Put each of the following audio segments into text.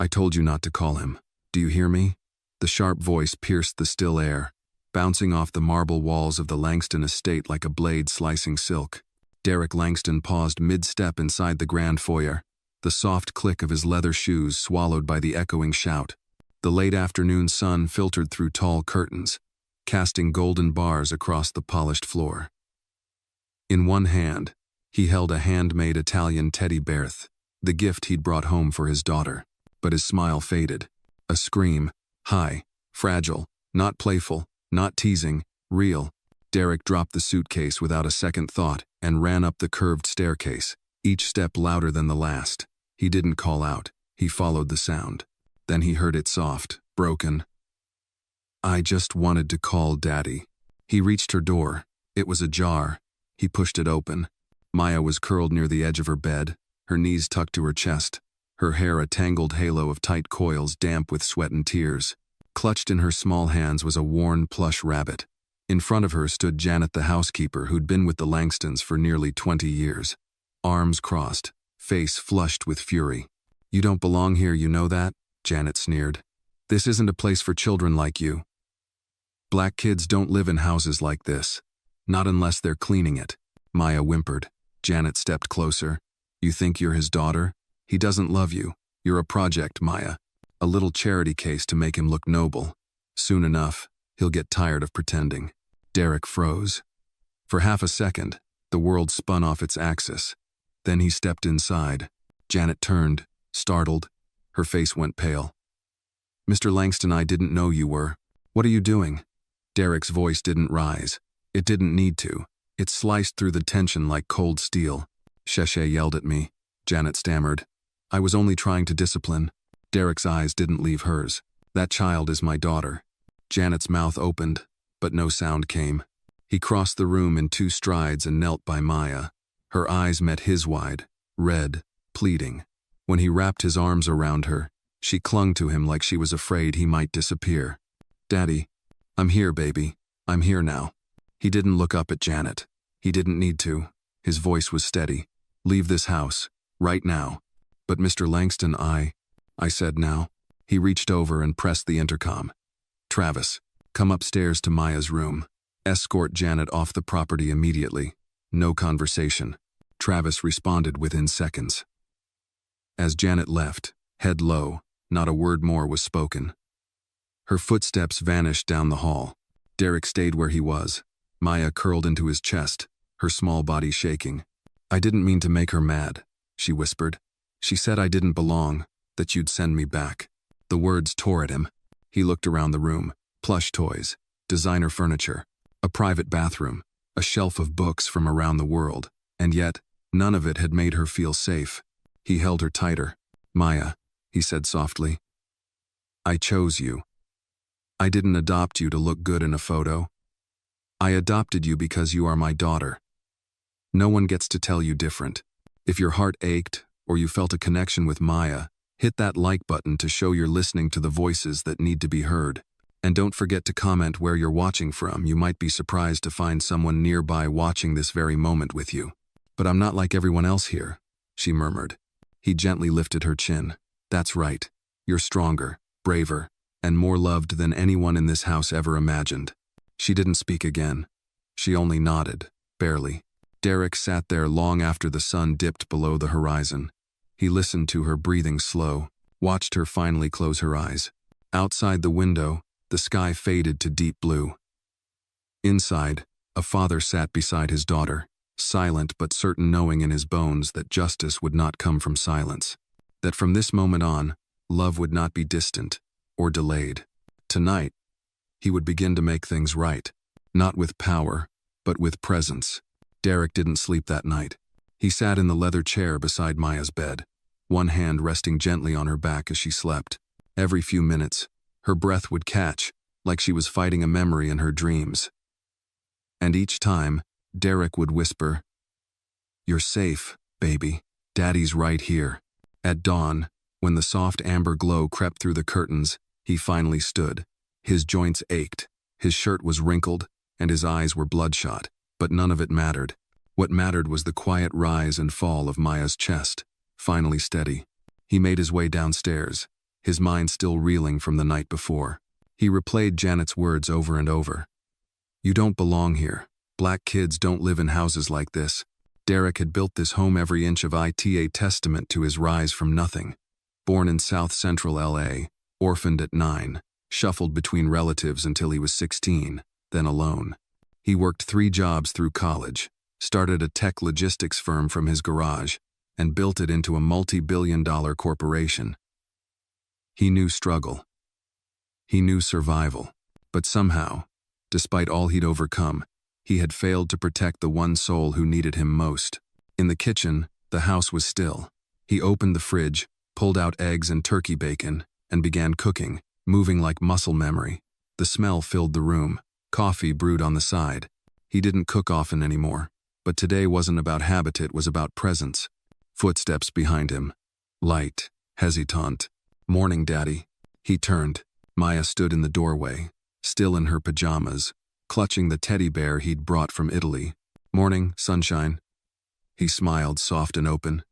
I told you not to call him. Do you hear me? The sharp voice pierced the still air, bouncing off the marble walls of the Langston estate like a blade slicing silk. Derek Langston paused mid-step inside the grand foyer, the soft click of his leather shoes swallowed by the echoing shout. The late afternoon sun filtered through tall curtains, casting golden bars across the polished floor. In one hand, he held a handmade Italian teddy bear, the gift he'd brought home for his daughter. But his smile faded. A scream, high, fragile, not playful, not teasing, real. Derek dropped the suitcase without a second thought and ran up the curved staircase, each step louder than the last. He didn't call out, he followed the sound. Then he heard it soft, broken. I just wanted to call Daddy. He reached her door. It was ajar. He pushed it open. Maya was curled near the edge of her bed, her knees tucked to her chest, her hair a tangled halo of tight coils damp with sweat and tears. Clutched in her small hands was a worn plush rabbit. In front of her stood Janet the housekeeper who'd been with the Langstons for nearly 20 years. Arms crossed, face flushed with fury. You don't belong here, you know that? Janet sneered. This isn't a place for children like you. Black kids don't live in houses like this. Not unless they're cleaning it. Maya whimpered. Janet stepped closer. You think you're his daughter? He doesn't love you. You're a project, Maya. A little charity case to make him look noble. Soon enough, he'll get tired of pretending. Derek froze. For half a second, the world spun off its axis. Then he stepped inside. Janet turned, startled. Her face went pale. Mr. Langston, I didn't know you were. What are you doing? Derek's voice didn't rise. It didn't need to. It sliced through the tension like cold steel. Sheshe yelled at me. Janet stammered. I was only trying to discipline. Derek's eyes didn't leave hers. That child is my daughter. Janet's mouth opened, but no sound came. He crossed the room in 2 strides and knelt by Maya. Her eyes met his wide, red, pleading. When he wrapped his arms around her, she clung to him like she was afraid he might disappear. Daddy, I'm here, baby. I'm here now. He didn't look up at Janet. He didn't need to. His voice was steady. Leave this house. Right now. But Mr. Langston, I said now. He reached over and pressed the intercom. Travis, come upstairs to Maya's room. Escort Janet off the property immediately. No conversation. Travis responded within seconds. As Janet left, head low, not a word more was spoken. Her footsteps vanished down the hall. Derek stayed where he was. Maya curled into his chest, her small body shaking. I didn't mean to make her mad, she whispered. She said I didn't belong, that you'd send me back. The words tore at him. He looked around the room. Plush toys, designer furniture, a private bathroom, a shelf of books from around the world, and yet, none of it had made her feel safe. He held her tighter. Maya, he said softly. I chose you. I didn't adopt you to look good in a photo. I adopted you because you are my daughter. No one gets to tell you different. If your heart ached, or you felt a connection with Maya, hit that like button to show you're listening to the voices that need to be heard. And don't forget to comment where you're watching from. You might be surprised to find someone nearby watching this very moment with you. But I'm not like everyone else here, she murmured. He gently lifted her chin. That's right. You're stronger, braver, and more loved than anyone in this house ever imagined. She didn't speak again. She only nodded, barely. Derek sat there long after the sun dipped below the horizon. He listened to her breathing slow, watched her finally close her eyes. Outside the window, the sky faded to deep blue. Inside, a father sat beside his daughter, silent but certain, knowing in his bones that justice would not come from silence. That from this moment on, love would not be distant or delayed. Tonight, he would begin to make things right, not with power, but with presence. Derek didn't sleep that night. He sat in the leather chair beside Maya's bed, one hand resting gently on her back as she slept. Every few minutes, her breath would catch, like she was fighting a memory in her dreams. And each time, Derek would whisper, "You're safe, baby. Daddy's right here." At dawn, when the soft amber glow crept through the curtains, he finally stood. His joints ached, his shirt was wrinkled, and his eyes were bloodshot, but none of it mattered. What mattered was the quiet rise and fall of Maya's chest, finally steady. He made his way downstairs, his mind still reeling from the night before. He replayed Janet's words over and over. "You don't belong here. Black kids don't live in houses like this." Derek had built this home every inch of it, a testament to his rise from nothing. Born in South Central LA, orphaned at 9, shuffled between relatives until he was 16, then alone. He worked 3 jobs through college, started a tech logistics firm from his garage, and built it into a multi-billion-dollar corporation. He knew struggle. He knew survival. But somehow, despite all he'd overcome, he had failed to protect the one soul who needed him most. In the kitchen, the house was still. He opened the fridge, pulled out eggs and turkey bacon, and began cooking, moving like muscle memory. The smell filled the room. Coffee brewed on the side. He didn't cook often anymore, but today wasn't about habit, it was about presence. Footsteps behind him. Light, hesitant. "Morning, Daddy." He turned. Maya stood in the doorway, still in her pajamas, clutching the teddy bear he'd brought from Italy. "Morning, sunshine." He smiled, soft and open.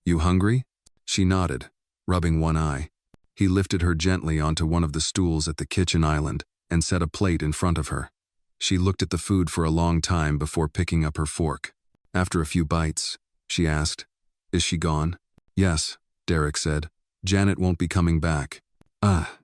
"You hungry?" She nodded, rubbing one eye. He lifted her gently onto one of the stools at the kitchen island and set a plate in front of her. She looked at the food for a long time before picking up her fork. After a few bites, she asked, "Is she gone?" "Yes," Derek said. "Janet won't be coming back." "Ah,"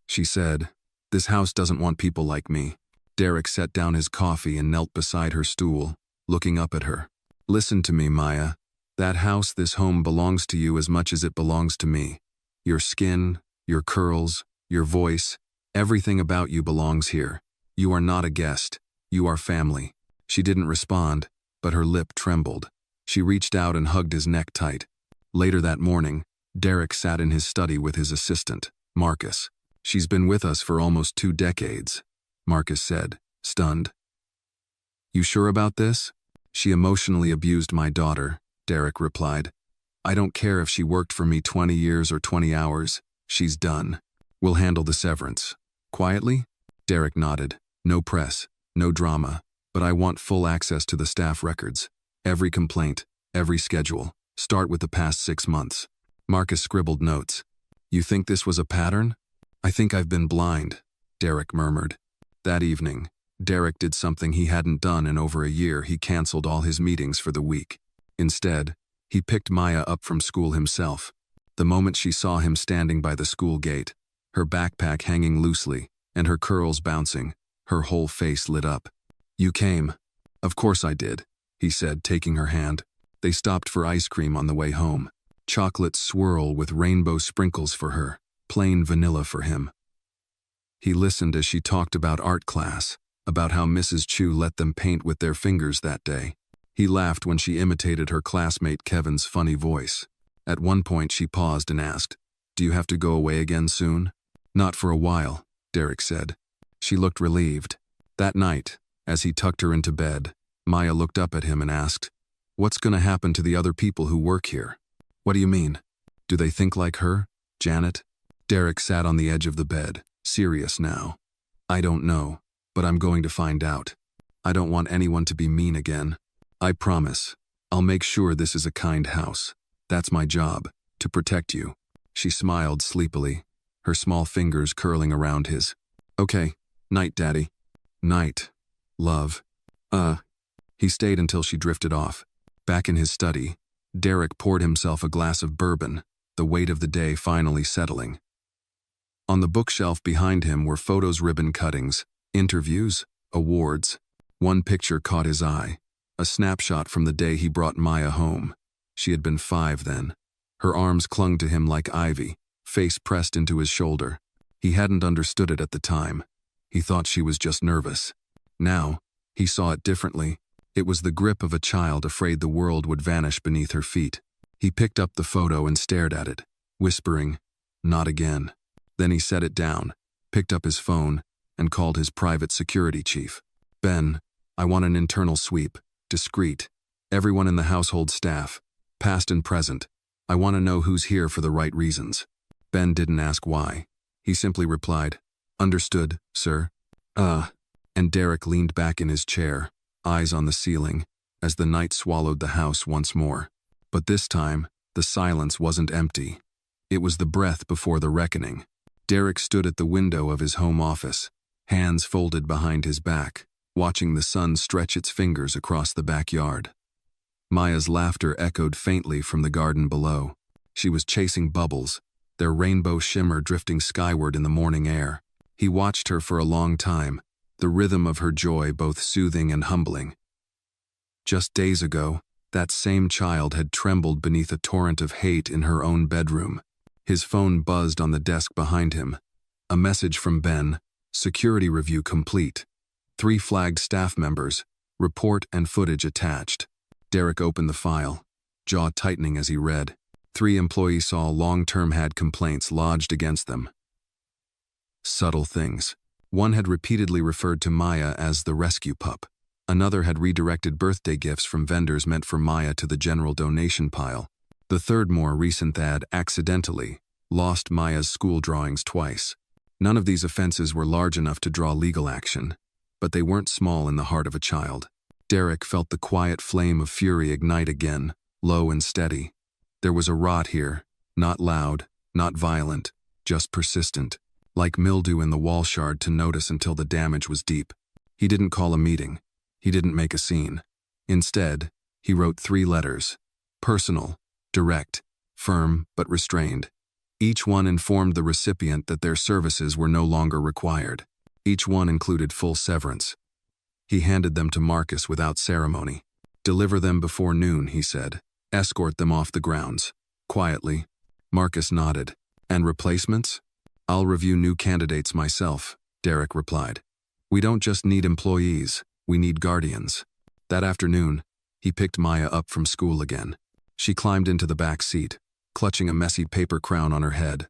she said. "This house doesn't want people like me." Derek set down his coffee and knelt beside her stool, looking up at her. "Listen to me, Maya. That house, this home, belongs to you as much as it belongs to me. Your skin, your curls, your voice, everything about you belongs here. You are not a guest. You are family." She didn't respond, but her lip trembled. She reached out and hugged his neck tight. Later that morning, Derek sat in his study with his assistant, Marcus. "She's been with us for almost 2 decades, Marcus said, stunned. "You sure about this?" "She emotionally abused my daughter," Derek replied. "I don't care if she worked for me 20 years or 20 hours. She's done. We'll handle the severance." "Quietly?" Derek nodded. "No press, no drama, but I want full access to the staff records. Every complaint, every schedule. Start with the past 6 months." Marcus scribbled notes. "You think this was a pattern?" "I think I've been blind," Derek murmured. That evening, Derek did something he hadn't done in over a year. He canceled all his meetings for the week. Instead, he picked Maya up from school himself. The moment she saw him standing by the school gate, her backpack hanging loosely and her curls bouncing, her whole face lit up. "You came." "Of course I did," he said, taking her hand. They stopped for ice cream on the way home. Chocolate swirl with rainbow sprinkles for her, plain vanilla for him. He listened as she talked about art class, about how Mrs. Chu let them paint with their fingers that day. He laughed when she imitated her classmate Kevin's funny voice. At one point she paused and asked, "Do you have to go away again soon?" "Not for a while," Derek said. She looked relieved. That night, as he tucked her into bed, Maya looked up at him and asked, "What's going to happen to the other people who work here?" "What do you mean? Do they think like her, Janet?" Derek sat on the edge of the bed, serious now. "I don't know, but I'm going to find out. I don't want anyone to be mean again. I promise. I'll make sure this is a kind house. That's my job, to protect you." She smiled sleepily, her small fingers curling around his. "Okay, night, Daddy." "Night, love." He stayed until she drifted off. Back in his study, Derek poured himself a glass of bourbon, the weight of the day finally settling. On the bookshelf behind him were photos, ribbon cuttings, interviews, awards. One picture caught his eye, a snapshot from the day he brought Maya home. She had been 5 then. Her arms clung to him like ivy, face pressed into his shoulder. He hadn't understood it at the time. He thought she was just nervous. Now, he saw it differently. It was the grip of a child afraid the world would vanish beneath her feet. He picked up the photo and stared at it, whispering, "Not again." Then he set it down, picked up his phone, and called his private security chief. "Ben, I want an internal sweep, discreet. Everyone in the household staff, past and present. I want to know who's here for the right reasons." Ben didn't ask why. He simply replied, "Understood, sir." And Derek leaned back in his chair, eyes on the ceiling, as the night swallowed the house once more. But this time, the silence wasn't empty. It was the breath before the reckoning. Derek stood at the window of his home office, hands folded behind his back, watching the sun stretch its fingers across the backyard. Maya's laughter echoed faintly from the garden below. She was chasing bubbles, their rainbow shimmer drifting skyward in the morning air. He watched her for a long time, the rhythm of her joy both soothing and humbling. Just days ago, that same child had trembled beneath a torrent of hate in her own bedroom. His phone buzzed on the desk behind him. A message from Ben, security review complete. 3 flagged staff members, report and footage attached. Derek opened the file, jaw tightening as he read. 3 employees saw long-term had complaints lodged against them. Subtle things. One had repeatedly referred to Maya as the rescue pup. Another had redirected birthday gifts from vendors meant for Maya to the general donation pile. The third, more recent ad accidentally lost Maya's school drawings twice. None of these offenses were large enough to draw legal action, but they weren't small in the heart of a child. Derek felt the quiet flame of fury ignite again, low and steady. There was a rot here, not loud, not violent, just persistent, like mildew in the wall shard to notice until the damage was deep. He didn't call a meeting. He didn't make a scene. Instead, he wrote 3 letters. Personal, direct, firm but restrained. Each one informed the recipient that their services were no longer required. Each one included full severance. He handed them to Marcus without ceremony. Deliver them before noon, he said. Escort them off the grounds. Quietly. Marcus nodded. And replacements? I'll review new candidates myself, Derek replied. We don't just need employees, we need guardians. That afternoon, he picked Maya up from school again. She climbed into the back seat, clutching a messy paper crown on her head.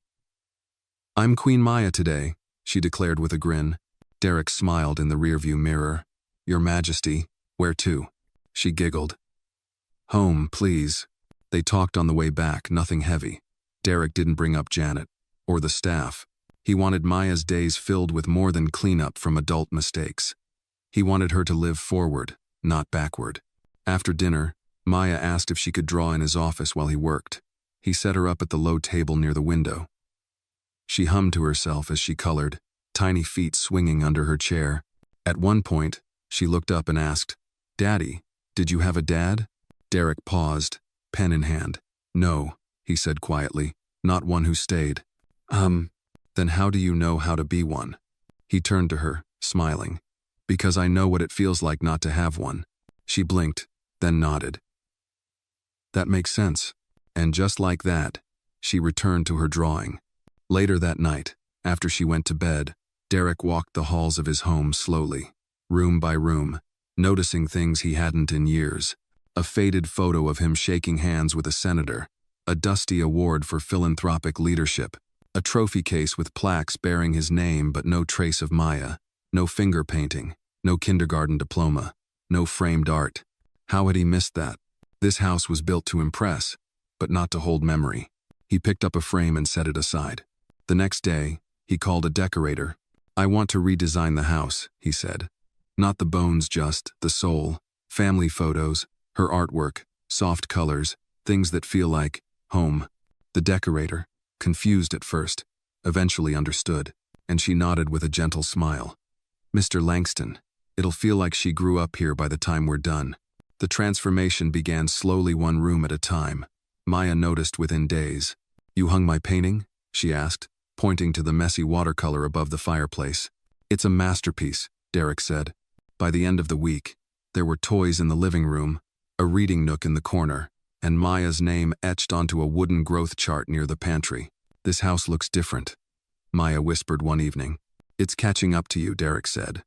I'm Queen Maya today, she declared with a grin. Derek smiled in the rearview mirror. Your Majesty, where to? She giggled. Home, please. They talked on the way back, nothing heavy. Derek didn't bring up Janet, or the staff. He wanted Maya's days filled with more than cleanup from adult mistakes. He wanted her to live forward, not backward. After dinner, Maya asked if she could draw in his office while he worked. He set her up at the low table near the window. She hummed to herself as she colored, tiny feet swinging under her chair. At one point, she looked up and asked, Daddy, did you have a dad? Derek paused, pen in hand. No, he said quietly, not one who stayed. Then how do you know how to be one? He turned to her, smiling. Because I know what it feels like not to have one. She blinked, then nodded. That makes sense. And just like that, she returned to her drawing. Later that night, after she went to bed, Derek walked the halls of his home slowly, room by room, noticing things he hadn't in years. A faded photo of him shaking hands with a senator, a dusty award for philanthropic leadership, a trophy case with plaques bearing his name but no trace of Maya, no finger painting, no kindergarten diploma, no framed art. How had he missed that? This house was built to impress, but not to hold memory. He picked up a frame and set it aside. The next day, he called a decorator. I want to redesign the house, he said. Not the bones just, the soul, family photos, her artwork, soft colors, things that feel like home. The decorator, confused at first, eventually understood, and she nodded with a gentle smile. Mr. Langston, it'll feel like she grew up here by the time we're done. The transformation began slowly, one room at a time. Maya noticed within days. You hung my painting? She asked, pointing to the messy watercolor above the fireplace. It's a masterpiece, Derek said. By the end of the week, there were toys in the living room, a reading nook in the corner, and Maya's name etched onto a wooden growth chart near the pantry. This house looks different, Maya whispered one evening. It's catching up to you, Derek said.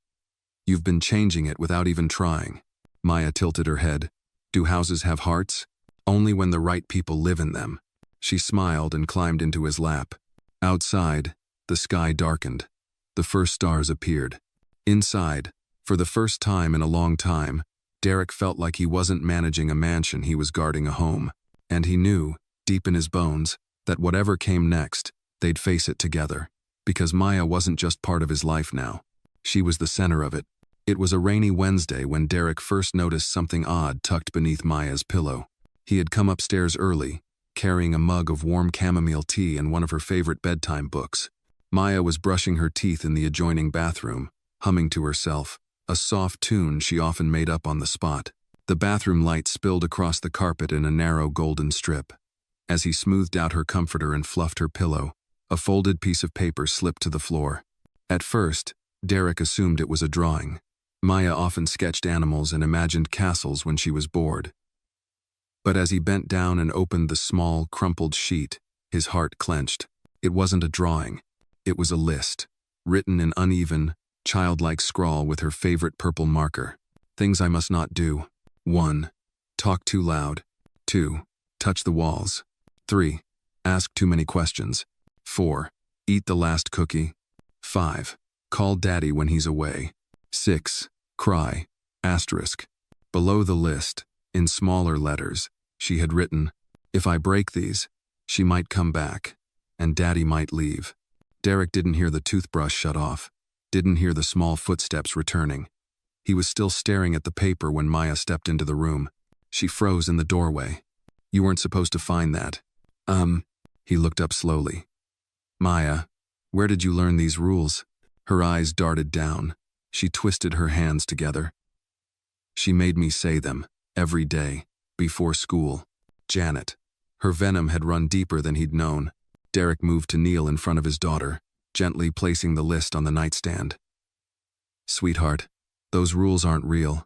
You've been changing it without even trying. Maya tilted her head. Do houses have hearts? Only when the right people live in them. She smiled and climbed into his lap. Outside, the sky darkened. The first stars appeared. Inside, for the first time in a long time, Derek felt like he wasn't managing a mansion, he was guarding a home. And he knew, deep in his bones, that whatever came next, they'd face it together. Because Maya wasn't just part of his life now. She was the center of it. It was a rainy Wednesday when Derek first noticed something odd tucked beneath Maya's pillow. He had come upstairs early, carrying a mug of warm chamomile tea and one of her favorite bedtime books. Maya was brushing her teeth in the adjoining bathroom, humming to herself, a soft tune she often made up on the spot. The bathroom light spilled across the carpet in a narrow golden strip. As he smoothed out her comforter and fluffed her pillow, a folded piece of paper slipped to the floor. At first, Derek assumed it was a drawing. Maya often sketched animals and imagined castles when she was bored. But as he bent down and opened the small, crumpled sheet, his heart clenched. It wasn't a drawing. It was a list, written in uneven, childlike scrawl with her favorite purple marker. Things I must not do. 1. Talk too loud. 2. Touch the walls. 3. Ask too many questions. 4. Eat the last cookie. 5. Call daddy when he's away. 6. Cry. Asterisk. Below the list, in smaller letters, she had written, if I break these, she might come back, and daddy might leave. Derek didn't hear the toothbrush shut off, didn't hear the small footsteps returning. He was still staring at the paper when Maya stepped into the room. She froze in the doorway. You weren't supposed to find that. He looked up slowly. Maya, where did you learn these rules? Her eyes darted down. She twisted her hands together. She made me say them, every day, before school. Janet. Her venom had run deeper than he'd known. Derek moved to kneel in front of his daughter, gently placing the list on the nightstand. Sweetheart, those rules aren't real.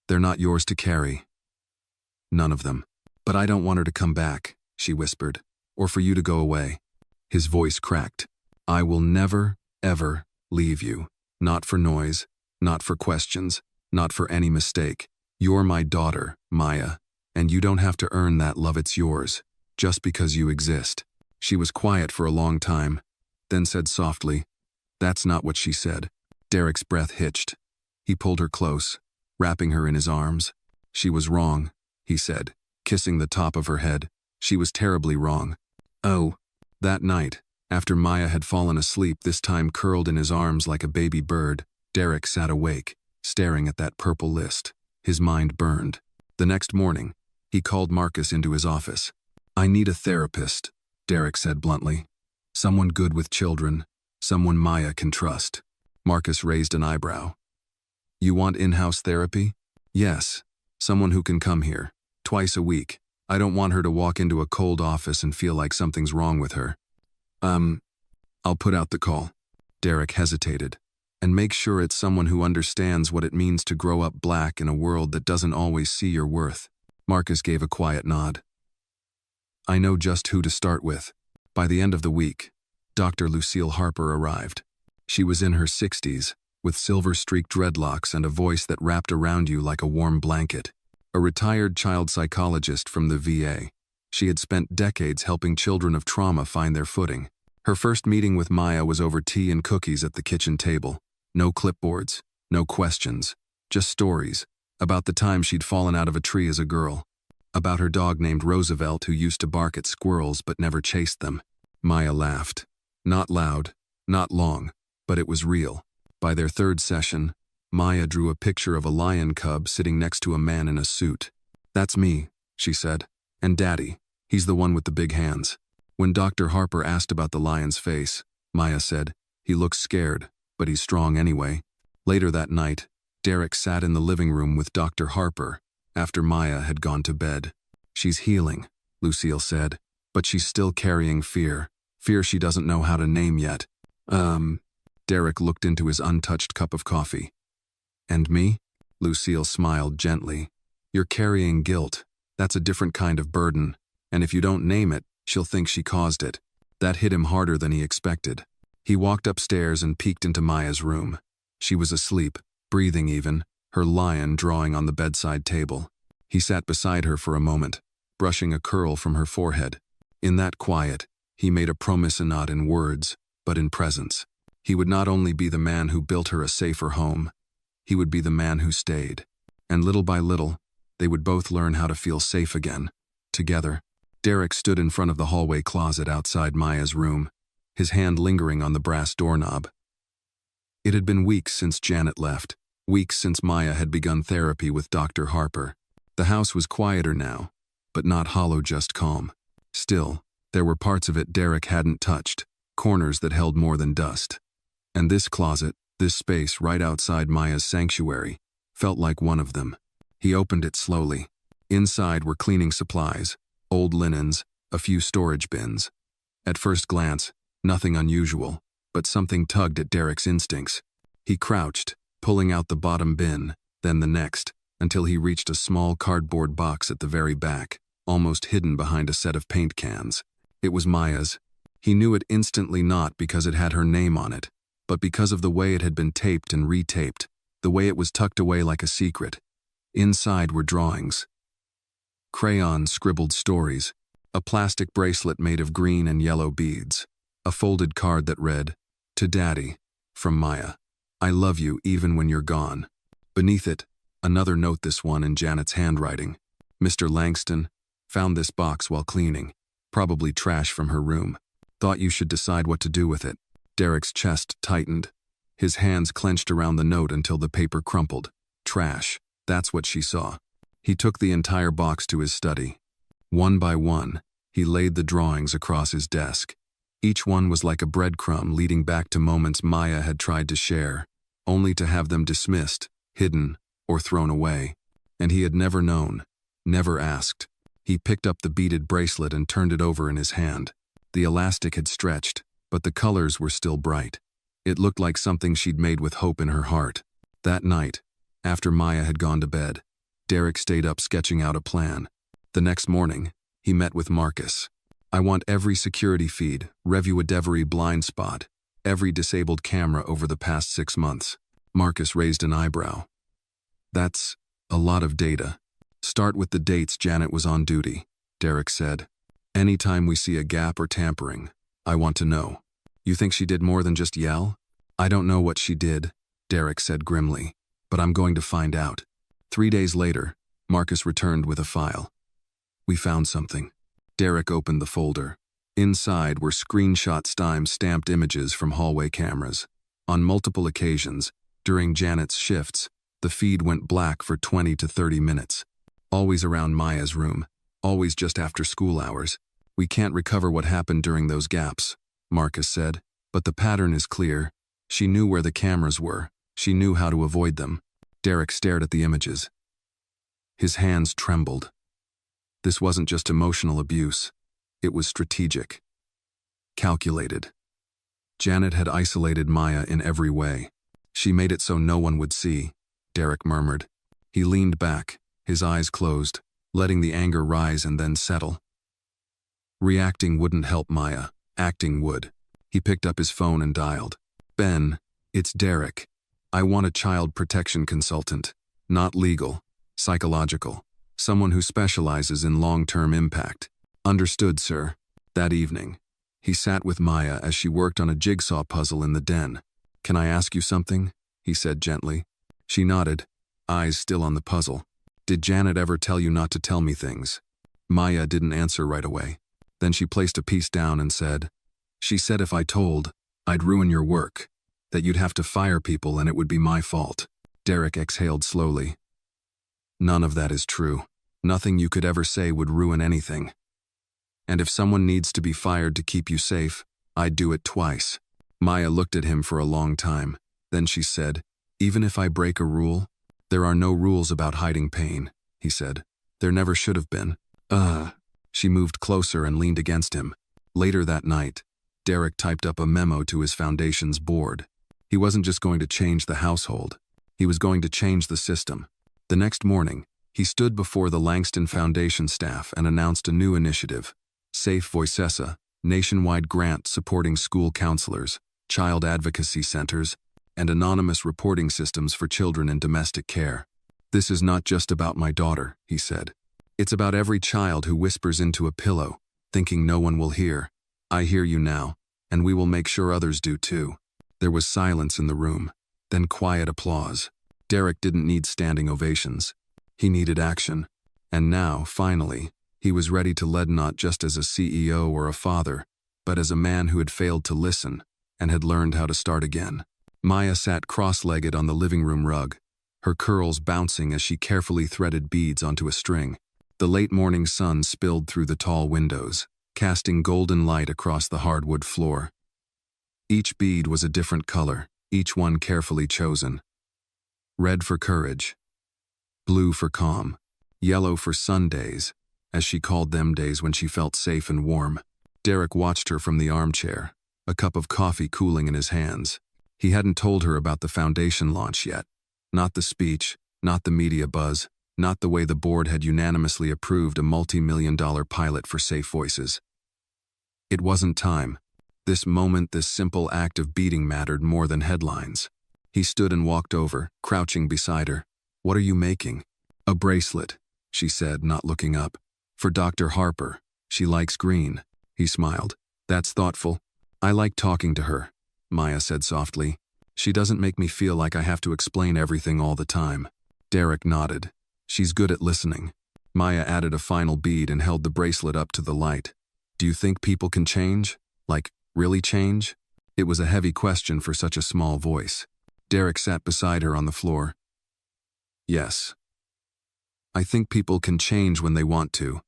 They're not yours to carry. None of them. But I don't want her to come back, she whispered, or for you to go away. His voice cracked. I will never, ever leave you. Not for noise, not for questions, not for any mistake. You're my daughter, Maya, and you don't have to earn that love. It's yours, just because you exist. She was quiet for a long time, then said softly, that's not what she said. Derek's breath hitched. He pulled her close, wrapping her in his arms. She was wrong, he said, kissing the top of her head. She was terribly wrong. Oh, that night, after Maya had fallen asleep, this time curled in his arms like a baby bird, Derek sat awake, staring at that purple list. His mind burned. The next morning, he called Marcus into his office. I need a therapist, Derek said bluntly. Someone good with children, someone Maya can trust. Marcus raised an eyebrow. You want in-house therapy? Yes, someone who can come here, twice a week. I don't want her to walk into a cold office and feel like something's wrong with her. I'll put out the call. Derek hesitated. And make sure it's someone who understands what it means to grow up black in a world that doesn't always see your worth. Marcus gave a quiet nod. I know just who to start with. By the end of the week, Dr. Lucille Harper arrived. She was in her 60s, with silver-streaked dreadlocks and a voice that wrapped around you like a warm blanket. A retired child psychologist from the VA, she had spent decades helping children of trauma find their footing. Her first meeting with Maya was over tea and cookies at the kitchen table. No clipboards, no questions, just stories about the time she'd fallen out of a tree as a girl, about her dog named Roosevelt who used to bark at squirrels but never chased them. Maya laughed. Not loud, not long, but it was real. By their third session, Maya drew a picture of a lion cub sitting next to a man in a suit. That's me, she said. And Daddy, he's the one with the big hands. When Dr. Harper asked about the lion's face, Maya said, he looks scared, but he's strong anyway. Later that night, Derek sat in the living room with Dr. Harper after Maya had gone to bed. She's healing, Lucille said, but she's still carrying fear. Fear she doesn't know how to name yet. Derek looked into his untouched cup of coffee. And me? Lucille smiled gently. You're carrying guilt. That's a different kind of burden. And if you don't name it, she'll think she caused it. That hit him harder than he expected. He walked upstairs and peeked into Maya's room. She was asleep, breathing even, her lion drawing on the bedside table. He sat beside her for a moment, brushing a curl from her forehead. In that quiet, he made a promise not in words, but in presence. He would not only be the man who built her a safer home, he would be the man who stayed. And little by little, they would both learn how to feel safe again, together. Derek stood in front of the hallway closet outside Maya's room, his hand lingering on the brass doorknob. It had been weeks since Janet left, weeks since Maya had begun therapy with Dr. Harper. The house was quieter now, but not hollow, just calm. Still, there were parts of it Derek hadn't touched, corners that held more than dust. And this closet, this space right outside Maya's sanctuary, felt like one of them. He opened it slowly. Inside were cleaning supplies, old linens, a few storage bins. At first glance, nothing unusual, but something tugged at Derek's instincts. He crouched, pulling out the bottom bin, then the next, until he reached a small cardboard box at the very back, almost hidden behind a set of paint cans. It was Maya's. He knew it instantly not because it had her name on it, but because of the way it had been taped and retaped, the way it was tucked away like a secret. Inside were drawings. Crayons scribbled stories, a plastic bracelet made of green and yellow beads, a folded card that read, "To Daddy, from Maya. I love you even when you're gone." Beneath it, another note, this one in Janet's handwriting. "Mr. Langston, found this box while cleaning. Probably trash from her room. Thought you should decide what to do with it." Derek's chest tightened. His hands clenched around the note until the paper crumpled. Trash. That's what she saw. He took the entire box to his study. One by one, he laid the drawings across his desk. Each one was like a breadcrumb leading back to moments Maya had tried to share, only to have them dismissed, hidden, or thrown away. And he had never known, never asked. He picked up the beaded bracelet and turned it over in his hand. The elastic had stretched, but the colors were still bright. It looked like something she'd made with hope in her heart. That night, after Maya had gone to bed, Derek stayed up sketching out a plan. The next morning, he met with Marcus. "I want every security feed, every blind spot, every disabled camera over the past 6 months." Marcus raised an eyebrow. "That's a lot of data." "Start with the dates Janet was on duty," Derek said. "Anytime we see a gap or tampering, I want to know." "You think she did more than just yell?" "I don't know what she did," Derek said grimly, "but I'm going to find out." 3 days later, Marcus returned with a file. "We found something." Derek opened the folder. Inside were screenshot-style stamped images from hallway cameras. On multiple occasions, during Janet's shifts, the feed went black for 20 to 30 minutes. Always around Maya's room, always just after school hours. "We can't recover what happened during those gaps," Marcus said, "but the pattern is clear. She knew where the cameras were. She knew how to avoid them." Derek stared at the images. His hands trembled. This wasn't just emotional abuse. It was strategic. Calculated. Janet had isolated Maya in every way. "She made it so no one would see," Derek murmured. He leaned back, his eyes closed, letting the anger rise and then settle. Reacting wouldn't help Maya. Acting would. He picked up his phone and dialed. "Ben, it's Derek. I want a child protection consultant. Not legal, psychological. Someone who specializes in long-term impact." "Understood, sir." That evening, he sat with Maya as she worked on a jigsaw puzzle in the den. "Can I ask you something?" he said gently. She nodded, eyes still on the puzzle. "Did Janet ever tell you not to tell me things?" Maya didn't answer right away. Then she placed a piece down and said, "She said if I told, I'd ruin your work, that you'd have to fire people and it would be my fault." Derek exhaled slowly. "None of that is true. Nothing you could ever say would ruin anything. And if someone needs to be fired to keep you safe, I'd do it twice." Maya looked at him for a long time. Then she said, "Even if I break a rule?" "There are no rules about hiding pain," he said. "There never should have been." She moved closer and leaned against him. Later that night, Derek typed up a memo to his foundation's board. He wasn't just going to change the household. He was going to change the system. The next morning, he stood before the Langston Foundation staff and announced a new initiative, Safe Voicesa, nationwide grant supporting school counselors, child advocacy centers, and anonymous reporting systems for children in domestic care. "This is not just about my daughter," he said. "It's about every child who whispers into a pillow, thinking no one will hear. I hear you now, and we will make sure others do too." There was silence in the room, then quiet applause. Derek didn't need standing ovations. He needed action. And now, finally, he was ready to lead not just as a CEO or a father, but as a man who had failed to listen and had learned how to start again. Maya sat cross-legged on the living room rug, her curls bouncing as she carefully threaded beads onto a string. The late morning sun spilled through the tall windows, casting golden light across the hardwood floor. Each bead was a different color, each one carefully chosen. Red for courage, blue for calm, yellow for Sundays, as she called them days when she felt safe and warm. Derek watched her from the armchair, a cup of coffee cooling in his hands. He hadn't told her about the foundation launch yet. Not the speech, not the media buzz, not the way the board had unanimously approved a multi-million-dollar pilot for Safe Voices. It wasn't time. This moment, this simple act of beating mattered more than headlines. He stood and walked over, crouching beside her. "What are you making?" "A bracelet," she said, not looking up. "For Dr. Harper. She likes green." He smiled. "That's thoughtful. I like talking to her," Maya said softly. "She doesn't make me feel like I have to explain everything all the time." Derek nodded. "She's good at listening." Maya added a final bead and held the bracelet up to the light. "Do you think people can change? Like, really change?" It was a heavy question for such a small voice. Derek sat beside her on the floor. "Yes. I think people can change when they want to.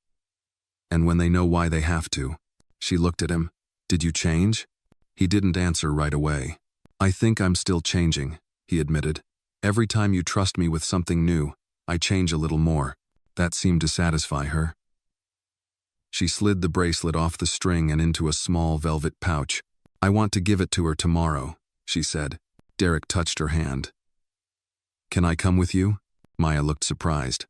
And when they know why they have to." She looked at him. "Did you change?" He didn't answer right away. "I think I'm still changing," he admitted. "Every time you trust me with something new, I change a little more." That seemed to satisfy her. She slid the bracelet off the string and into a small velvet pouch. "I want to give it to her tomorrow," she said. Derek touched her hand. "Can I come with you?" Maya looked surprised.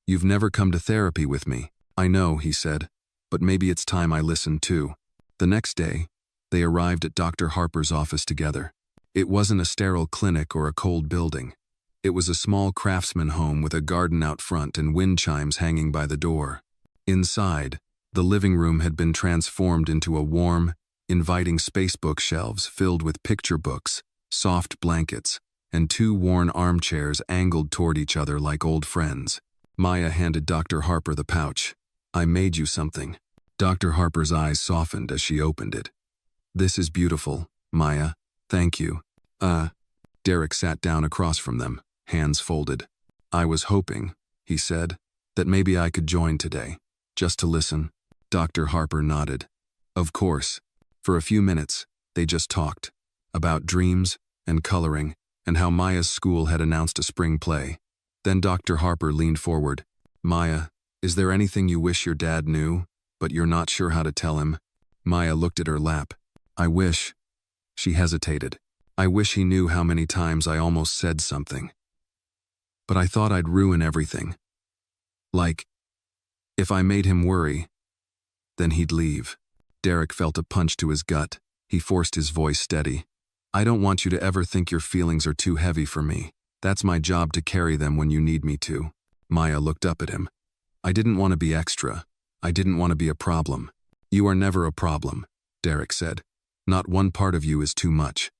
"You've never come to therapy with me." "I know," he said, "but maybe it's time I listened too." The next day, they arrived at Dr. Harper's office together. It wasn't a sterile clinic or a cold building. It was a small craftsman home with a garden out front and wind chimes hanging by the door. Inside, the living room had been transformed into a warm, inviting space bookshelves filled with picture books, soft blankets, and two worn armchairs angled toward each other like old friends. Maya handed Dr. Harper the pouch. "I made you something." Dr. Harper's eyes softened as she opened it. "This is beautiful, Maya. Thank you." Derek sat down across from them, hands folded. "I was hoping," he said, "that maybe I could join today, just to listen." Dr. Harper nodded. "Of course." For a few minutes, they just talked. About dreams and coloring and how Maya's school had announced a spring play. Then Dr. Harper leaned forward. "Maya, is there anything you wish your dad knew, but you're not sure how to tell him?" Maya looked at her lap. "I wish." She hesitated. "I wish he knew how many times I almost said something. But I thought I'd ruin everything. Like, if I made him worry, then he'd leave." Derek felt a punch to his gut. He forced his voice steady. "I don't want you to ever think your feelings are too heavy for me. That's my job to carry them when you need me to." Maya looked up at him. "I didn't want to be extra. I didn't want to be a problem." "You are never a problem," Derek said. "Not one part of you is too much."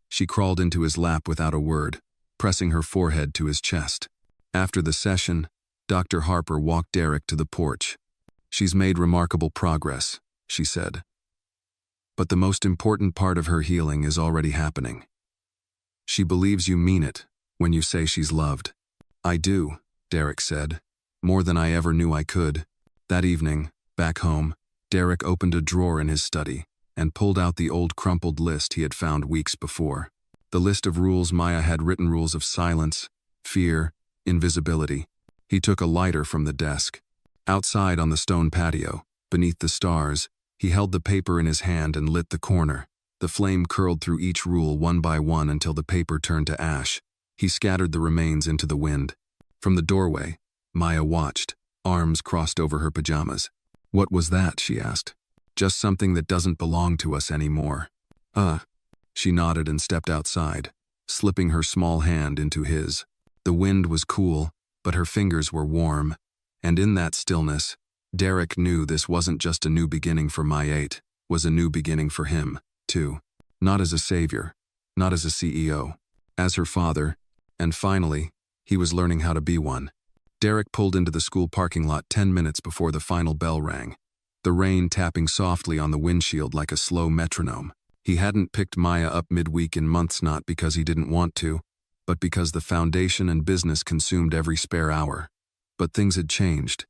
She crawled into his lap without a word, pressing her forehead to his chest. After the session, Dr. Harper walked Derek to the porch. "She's made remarkable progress," she said. "But the most important part of her healing is already happening. She believes you mean it when you say she's loved." "I do," Derek said, "more than I ever knew I could." That evening, back home, Derek opened a drawer in his study and pulled out the old crumpled list he had found weeks before. The list of rules Maya had written, rules of silence, fear, invisibility. He took a lighter from the desk. Outside on the stone patio, beneath the stars, he held the paper in his hand and lit the corner. The flame curled through each rule one by one until the paper turned to ash. He scattered the remains into the wind. From the doorway, Maya watched, arms crossed over her pajamas. "What was that?" she asked. "Just something that doesn't belong to us anymore." She nodded and stepped outside, slipping her small hand into his. The wind was cool, but her fingers were warm, and in that stillness, Derek knew this wasn't just a new beginning for Maid, was a new beginning for him, too. Not as a savior, not as a CEO, as her father, and finally, he was learning how to be one. Derek pulled into the school parking lot 10 minutes before the final bell rang, the rain tapping softly on the windshield like a slow metronome. He hadn't picked Maya up midweek in months, not because he didn't want to, but because the foundation and business consumed every spare hour. But things had changed.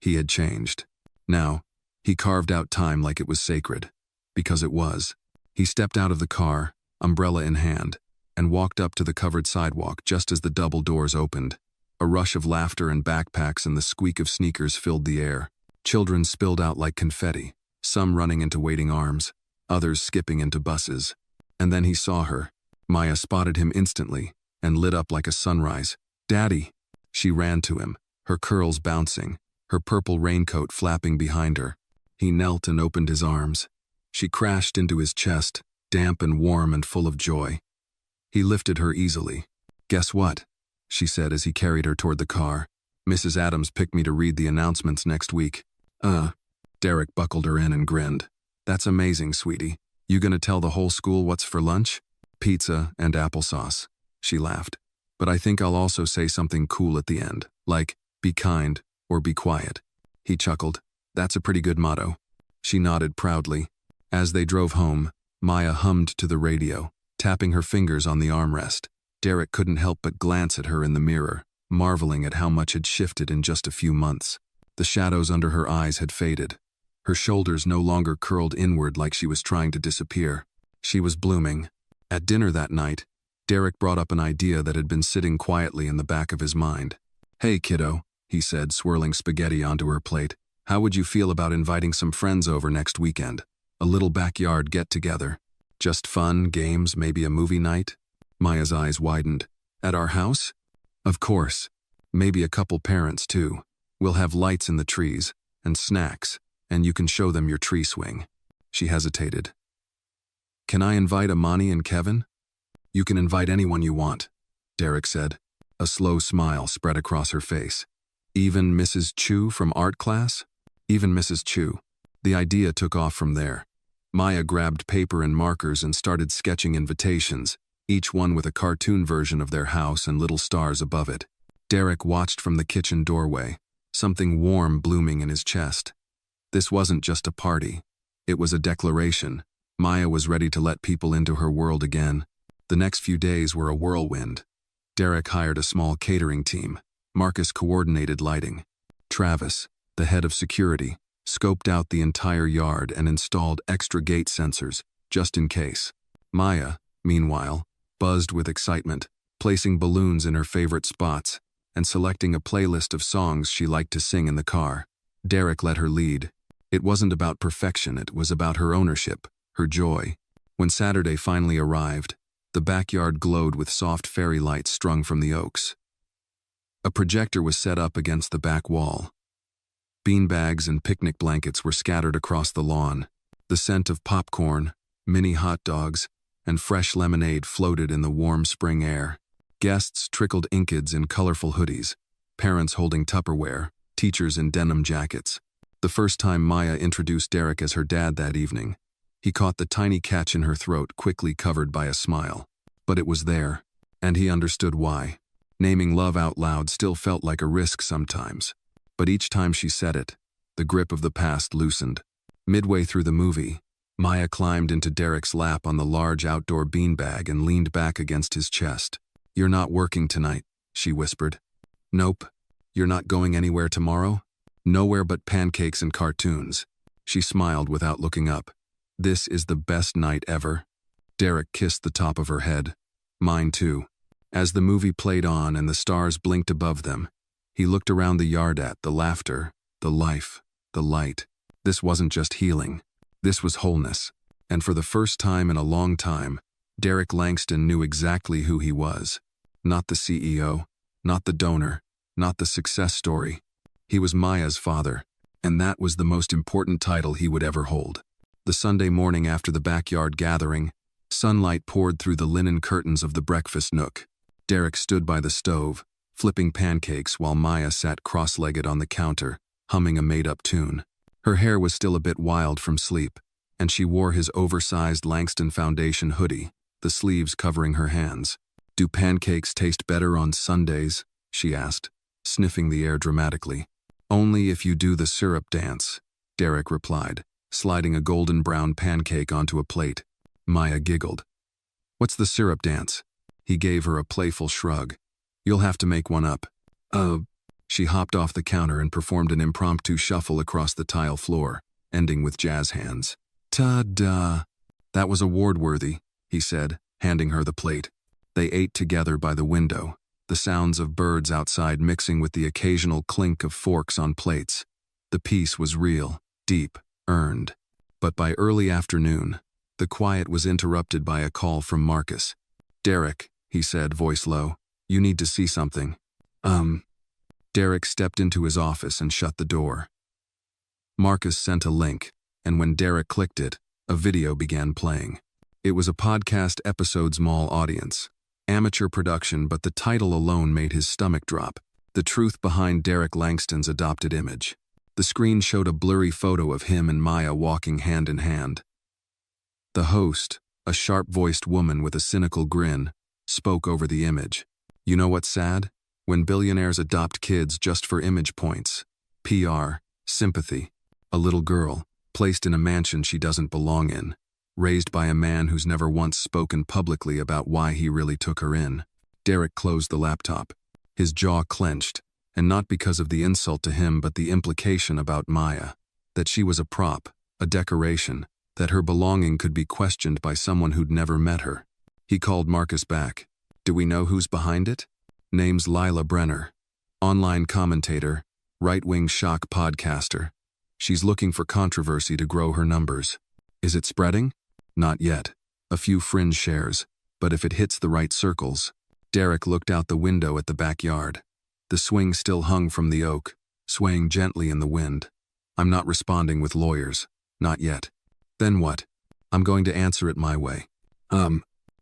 He had changed. Now, He carved out time like it was sacred. Because it was. He stepped out of the car, umbrella in hand, and walked up to the covered sidewalk just as the double doors opened. A rush of laughter and backpacks and the squeak of sneakers filled the air. Children spilled out like confetti, some running into waiting arms, others skipping into buses. And then he saw her. Maya spotted him instantly and lit up like a sunrise. "Daddy!" She ran to him, her curls bouncing, her purple raincoat flapping behind her. He knelt and opened his arms. She crashed into his chest, damp and warm and full of joy. He lifted her easily. "Guess what?" she said as he carried her toward the car. "Mrs. Adams picked me to read the announcements next week." Derek buckled her in and grinned. "That's amazing, sweetie. You gonna tell the whole school what's for lunch?" "Pizza and applesauce," she laughed. "But I think I'll also say something cool at the end, like, be kind or be quiet." He chuckled. "That's a pretty good motto." She nodded proudly. As they drove home, Maya hummed to the radio, tapping her fingers on the armrest. Derek couldn't help but glance at her in the mirror, marveling at how much had shifted in just a few months. The shadows under her eyes had faded. Her shoulders no longer curled inward like she was trying to disappear. She was blooming. At dinner that night, Derek brought up an idea that had been sitting quietly in the back of his mind. "Hey, kiddo," he said, swirling spaghetti onto her plate. "How would you feel about inviting some friends over next weekend? A little backyard get-together. Just fun, games, maybe a movie night?" Maya's eyes widened. "At our house?" "Of course. Maybe a couple parents, too. We'll have lights in the trees, and snacks, and you can show them your tree swing." She hesitated. "Can I invite Amani and Kevin?" "You can invite anyone you want," Derek said. A slow smile spread across her face. "Even Mrs. Chu from art class?" "Even Mrs. Chu." The idea took off from there. Maya grabbed paper and markers and started sketching invitations, each one with a cartoon version of their house and little stars above it. Derek watched from the kitchen doorway, something warm blooming in his chest. This wasn't just a party. It was a declaration. Maya was ready to let people into her world again. The next few days were a whirlwind. Derek hired a small catering team. Marcus coordinated lighting. Travis, the head of security, scoped out the entire yard and installed extra gate sensors, just in case. Maya, meanwhile, buzzed with excitement, placing balloons in her favorite spots and selecting a playlist of songs she liked to sing in the car. Derek let her lead. It wasn't about perfection, it was about her ownership, her joy. When Saturday finally arrived, the backyard glowed with soft fairy lights strung from the oaks. A projector was set up against the back wall. Beanbags and picnic blankets were scattered across the lawn. The scent of popcorn, mini hot dogs, and fresh lemonade floated in the warm spring air. Guests trickled Inkids in colorful hoodies, parents holding Tupperware, teachers in denim jackets. The first time Maya introduced Derek as her dad that evening, he caught the tiny catch in her throat quickly covered by a smile. But it was there, and he understood why. Naming love out loud still felt like a risk sometimes. But each time she said it, the grip of the past loosened. Midway through the movie, Maya climbed into Derek's lap on the large outdoor beanbag and leaned back against his chest. "You're not working tonight," she whispered. "Nope. You're not going anywhere tomorrow?" "Nowhere but pancakes and cartoons." She smiled without looking up. "This is the best night ever." Derek kissed the top of her head. "Mine too." As the movie played on and the stars blinked above them, he looked around the yard at the laughter, the life, the light. This wasn't just healing. This was wholeness. And for the first time in a long time, Derek Langston knew exactly who he was. Not the CEO, not the donor, not the success story. He was Maya's father, and that was the most important title he would ever hold. The Sunday morning after the backyard gathering, sunlight poured through the linen curtains of the breakfast nook. Derek stood by the stove, flipping pancakes while Maya sat cross-legged on the counter, humming a made-up tune. Her hair was still a bit wild from sleep, and she wore his oversized Langston Foundation hoodie, the sleeves covering her hands. "Do pancakes taste better on Sundays?" she asked, sniffing the air dramatically. "Only if you do the syrup dance," Derek replied, sliding a golden brown pancake onto a plate. Maya giggled. "What's the syrup dance?" He gave her a playful shrug. "You'll have to make one up." She hopped off the counter and performed an impromptu shuffle across the tile floor. ending with jazz hands. Ta-da! That was award-worthy, he said, handing her the plate. They ate together by the window, the sounds of birds outside mixing with the occasional clink of forks on plates. The peace was real, deep, earned. But by early afternoon, the quiet was interrupted by a call from Marcus. "Derek," he said, voice low, "you need to see something." Derek stepped into his office and shut the door. Marcus sent a link, and when Derek clicked it, a video began playing. It was a podcast episode's mall audience. Amateur production, but the title alone made his stomach drop. The truth behind Derek Langston's adopted image. The screen showed a blurry photo of him and Maya walking hand in hand. The host, a sharp-voiced woman with a cynical grin, spoke over the image. "You know what's sad? When billionaires adopt kids just for image points. PR, sympathy. A little girl, placed in a mansion she doesn't belong in, raised by a man who's never once spoken publicly about why he really took her in." Derek closed the laptop. His jaw clenched, and not because of the insult to him but the implication about Maya. That she was a prop, a decoration, that her belonging could be questioned by someone who'd never met her. He called Marcus back. "Do we know who's behind it?" "Name's Lila Brenner. Online commentator, right-wing shock podcaster. She's looking for controversy to grow her numbers." "Is it spreading?" "Not yet. A few fringe shares. But if it hits the right circles." Derek looked out the window at the backyard. The swing still hung from the oak, swaying gently in the wind. "I'm not responding with lawyers. Not yet." "Then what?" "I'm going to answer it my way."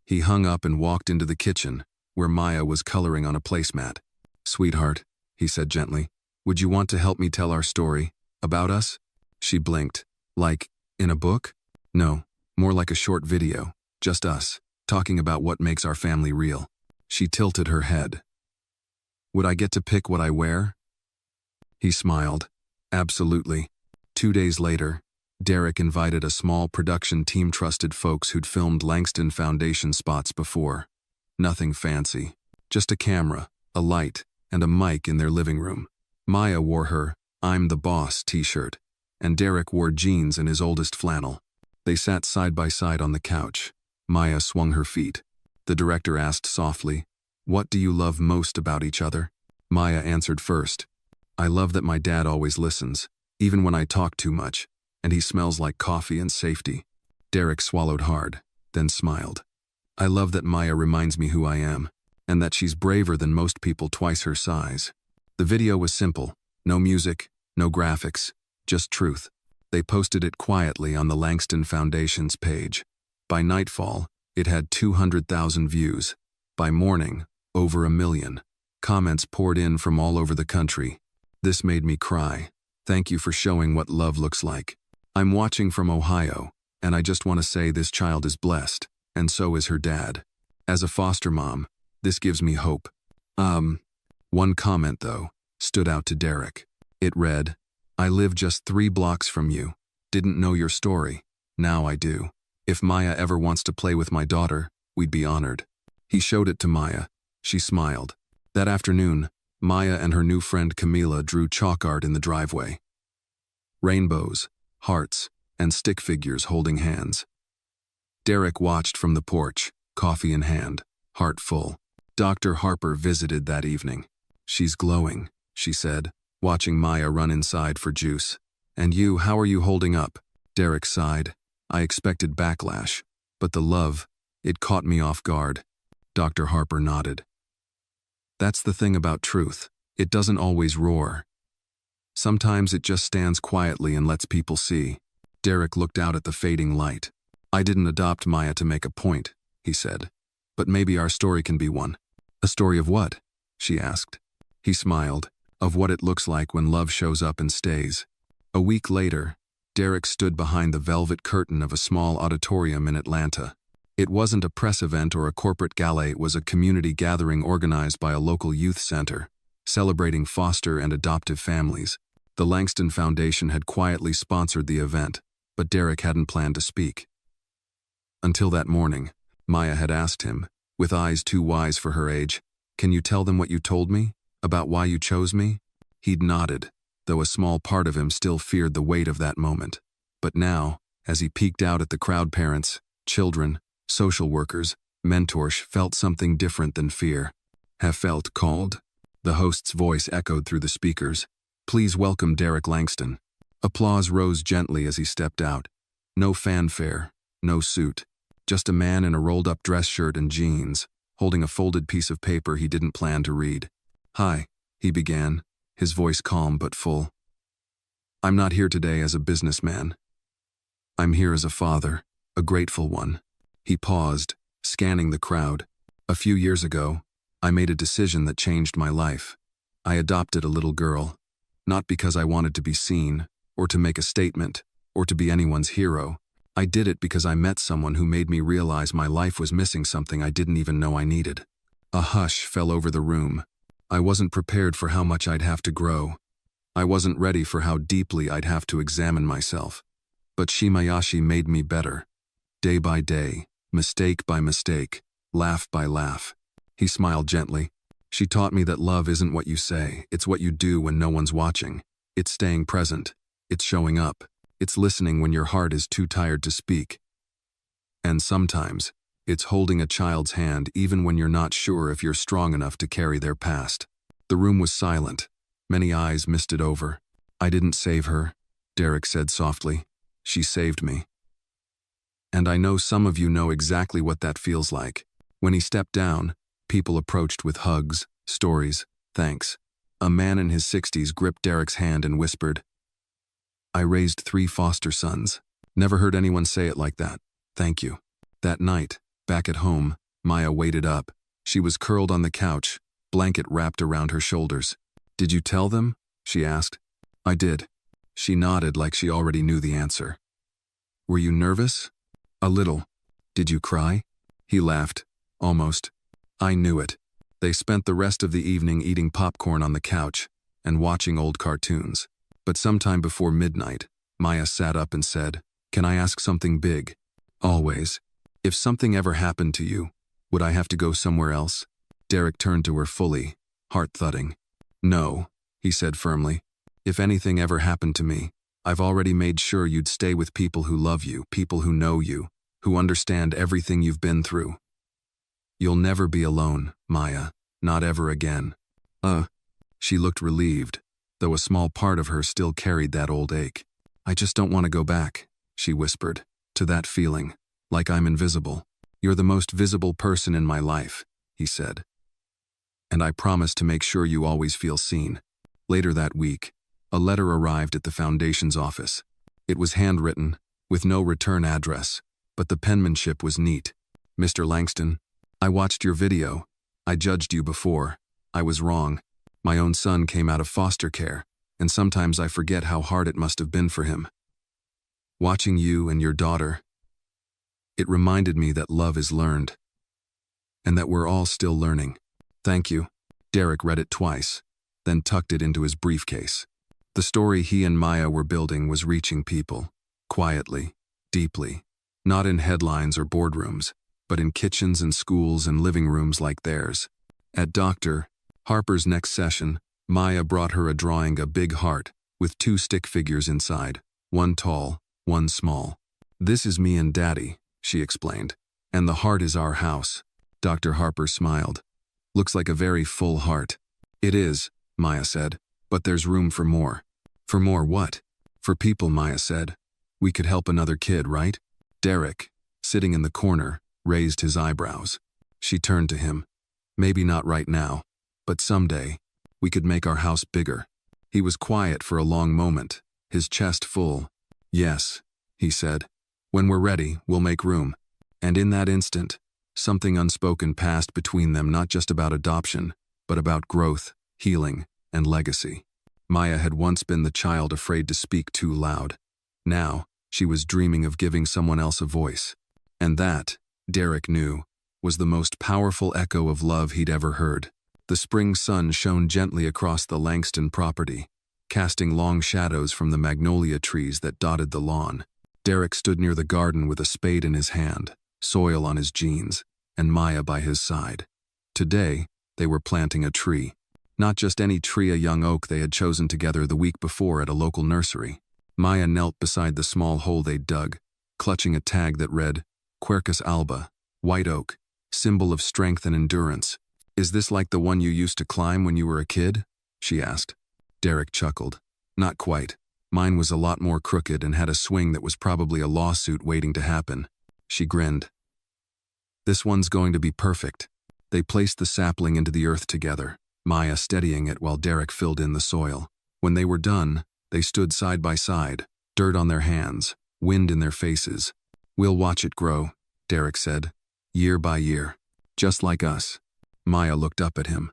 He hung up and walked into the kitchen, where Maya was coloring on a placemat. "Sweetheart," he said gently, "would you want to help me tell our story? About us?" She blinked. "Like, in a book?" "No, more like a short video. Just us, talking about what makes our family real." She tilted her head. "Would I get to pick what I wear?" He smiled. "Absolutely." 2 days later, Derek invited a small production team, trusted folks who'd filmed Langston Foundation spots before. Nothing fancy. Just a camera, a light, and a mic in their living room. Maya wore her "I'm the Boss" t-shirt, and Derek wore jeans and his oldest flannel. They sat side by side on the couch. Maya swung her feet. The director asked softly, "What do you love most about each other?" Maya answered first. "I love that my dad always listens, even when I talk too much, and he smells like coffee and safety." Derek swallowed hard, then smiled. "I love that Maya reminds me who I am, and that she's braver than most people twice her size." The video was simple. No music, no graphics, just truth. They posted it quietly on the Langston Foundation's page. By nightfall, it had 200,000 views. By morning, over 1 million. Comments poured in from all over the country. "This made me cry. Thank you for showing what love looks like. I'm watching from Ohio, and I just want to say this child is blessed, and so is her dad. As a foster mom, this gives me hope." One comment, though, stood out to Derek. It read, "I live just 3 blocks from you. Didn't know your story. Now I do. If Maya ever wants to play with my daughter, we'd be honored." He showed it to Maya. She smiled. That afternoon, Maya and her new friend Camila drew chalk art in the driveway. Rainbows, hearts, and stick figures holding hands. Derek watched from the porch, coffee in hand, heart full. Dr. Harper visited that evening. "She's glowing," she said, watching Maya run inside for juice. "And you, how are you holding up?" Derek sighed. "I expected backlash, but the love, it caught me off guard." Dr. Harper nodded. "That's the thing about truth. It doesn't always roar. Sometimes it just stands quietly and lets people see." Derek looked out at the fading light. "I didn't adopt Maya to make a point," he said. "But maybe our story can be one." "A story of what?" she asked. He smiled. "Of what it looks like when love shows up and stays." A week later, Derek stood behind the velvet curtain of a small auditorium in Atlanta. It wasn't a press event or a corporate gala, it was a community gathering organized by a local youth center, celebrating foster and adoptive families. The Langston Foundation had quietly sponsored the event, but Derek hadn't planned to speak. Until that morning, Maya had asked him, with eyes too wise for her age, "Can you tell them what you told me? About why you chose me?" He'd nodded, though a small part of him still feared the weight of that moment. But now, as he peeked out at the crowd, parents, children, social workers, mentors felt something different than fear. Have felt called? The host's voice echoed through the speakers. Please welcome Derek Langston. Applause rose gently as he stepped out. No fanfare, no suit. Just a man in a rolled-up dress shirt and jeans, holding a folded piece of paper he didn't plan to read. Hi, he began, his voice calm but full. I'm not here today as a businessman. I'm here as a father, a grateful one. He paused, scanning the crowd. A few years ago, I made a decision that changed my life. I adopted a little girl, not because I wanted to be seen, or to make a statement, or to be anyone's hero. I did it because I met someone who made me realize my life was missing something I didn't even know I needed. A hush fell over the room. I wasn't prepared for how much I'd have to grow. I wasn't ready for how deeply I'd have to examine myself. But Shimayashi made me better. Day by day, mistake by mistake, laugh by laugh. He smiled gently. She taught me that love isn't what you say, it's what you do when no one's watching. It's staying present. It's showing up. It's listening when your heart is too tired to speak. And sometimes, it's holding a child's hand even when you're not sure if you're strong enough to carry their past. The room was silent. Many eyes misted over. I didn't save her, Derek said softly. She saved me. And I know some of you know exactly what that feels like. When he stepped down, people approached with hugs, stories, thanks. A man in his 60s gripped Derek's hand and whispered, I raised 3 foster sons. Never heard anyone say it like that. Thank you. That night, back at home, Maya waited up. She was curled on the couch, blanket wrapped around her shoulders. Did you tell them? She asked. I did. She nodded like she already knew the answer. Were you nervous? A little. Did you cry? He laughed. Almost. I knew it. They spent the rest of the evening eating popcorn on the couch and watching old cartoons. But sometime before midnight, Maya sat up and said, Can I ask something big? Always. If something ever happened to you, would I have to go somewhere else? Derek turned to her fully, heart thudding. No, he said firmly. If anything ever happened to me, I've already made sure you'd stay with people who love you, people who know you, who understand everything you've been through. You'll never be alone, Maya, not ever again. She looked relieved, though a small part of her still carried that old ache. I just don't want to go back, she whispered, to that feeling, like I'm invisible. You're the most visible person in my life, he said. And I promise to make sure you always feel seen. Later that week, a letter arrived at the foundation's office. It was handwritten, with no return address, but the penmanship was neat. Mr. Langston, I watched your video. I judged you before. I was wrong. My own son came out of foster care, and sometimes I forget how hard it must have been for him. Watching you and your daughter, it reminded me that love is learned, and that we're all still learning. Thank you. Derek read it twice, then tucked it into his briefcase. The story he and Maya were building was reaching people, quietly, deeply, not in headlines or boardrooms, but in kitchens and schools and living rooms like theirs. At Dr. Harper's next session, Maya brought her a drawing, a big heart, with 2 stick figures inside, one tall, one small. This is me and Daddy, she explained, and the heart is our house. Dr. Harper smiled. Looks like a very full heart. It is, Maya said, but there's room for more. For more what? For people, Maya said. We could help another kid, right? Derek, sitting in the corner, raised his eyebrows. She turned to him. Maybe not right now, but someday, we could make our house bigger. He was quiet for a long moment, his chest full. Yes, he said. When we're ready, we'll make room. And in that instant, something unspoken passed between them, not just about adoption, but about growth, healing, and legacy. Maya had once been the child afraid to speak too loud. Now, she was dreaming of giving someone else a voice. And that, Derek knew, was the most powerful echo of love he'd ever heard. The spring sun shone gently across the Langston property, casting long shadows from the magnolia trees that dotted the lawn. Derek stood near the garden with a spade in his hand, soil on his jeans, and Maya by his side. Today, they were planting a tree. Not just any tree, a young oak they had chosen together the week before at a local nursery. Maya knelt beside the small hole they'd dug, clutching a tag that read, Quercus alba, white oak, symbol of strength and endurance. Is this like the one you used to climb when you were a kid? She asked. Derek chuckled. Not quite. Mine was a lot more crooked and had a swing that was probably a lawsuit waiting to happen. She grinned. This one's going to be perfect. They placed the sapling into the earth together, Maya steadying it while Derek filled in the soil. When they were done, they stood side by side, dirt on their hands, wind in their faces. We'll watch it grow, Derek said, year by year. Just like us. Maya looked up at him.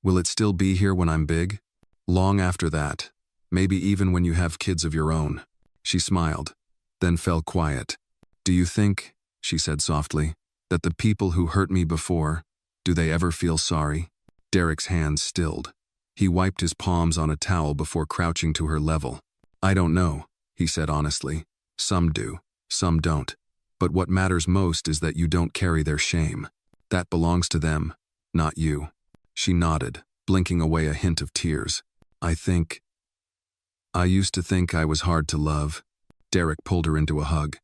Will it still be here when I'm big? Long after that. Maybe even when you have kids of your own. She smiled, then fell quiet. Do you think, she said softly, that the people who hurt me before, do they ever feel sorry? Derek's hands stilled. He wiped his palms on a towel before crouching to her level. I don't know, he said honestly. Some do, some don't. But what matters most is that you don't carry their shame. That belongs to them, not you. She nodded, blinking away a hint of tears. I used to think I was hard to love. Derek pulled her into a hug.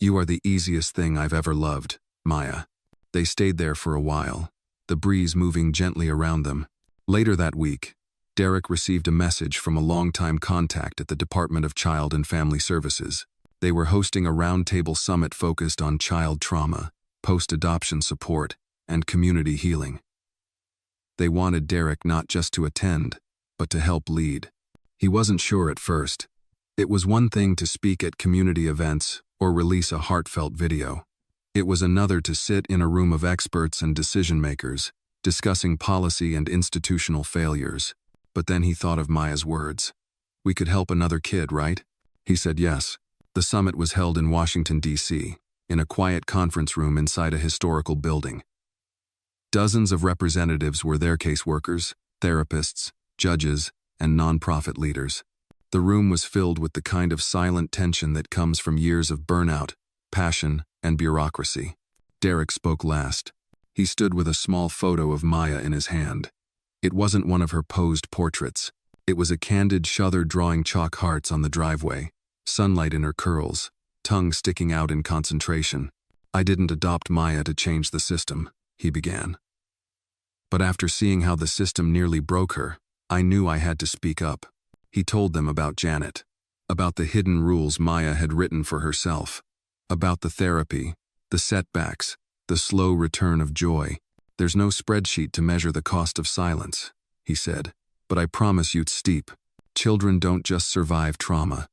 You are the easiest thing I've ever loved, Maya. They stayed there for a while, the breeze moving gently around them. Later that week, Derek received a message from a longtime contact at the Department of Child and Family Services. They were hosting a roundtable summit focused on child trauma, post-adoption support, and community healing. They wanted Derek not just to attend, but to help lead. He wasn't sure at first. It was one thing to speak at community events or release a heartfelt video. It was another to sit in a room of experts and decision-makers, discussing policy and institutional failures. But then he thought of Maya's words. We could help another kid, right? He said yes. The summit was held in Washington, D.C., in a quiet conference room inside a historical building. Dozens of representatives were there, caseworkers, therapists, judges, and nonprofit leaders. The room was filled with the kind of silent tension that comes from years of burnout, passion, and bureaucracy. Derek spoke last. He stood with a small photo of Maya in his hand. It wasn't one of her posed portraits. It was a candid Shuther drawing chalk hearts on the driveway, sunlight in her curls, tongue sticking out in concentration. I didn't adopt Maya to change the system, he began. But after seeing how the system nearly broke her, I knew I had to speak up. He told them about Janet, about the hidden rules Maya had written for herself, about the therapy, the setbacks, the slow return of joy. There's no spreadsheet to measure the cost of silence, he said, but I promise you it's steep. Children don't just survive trauma.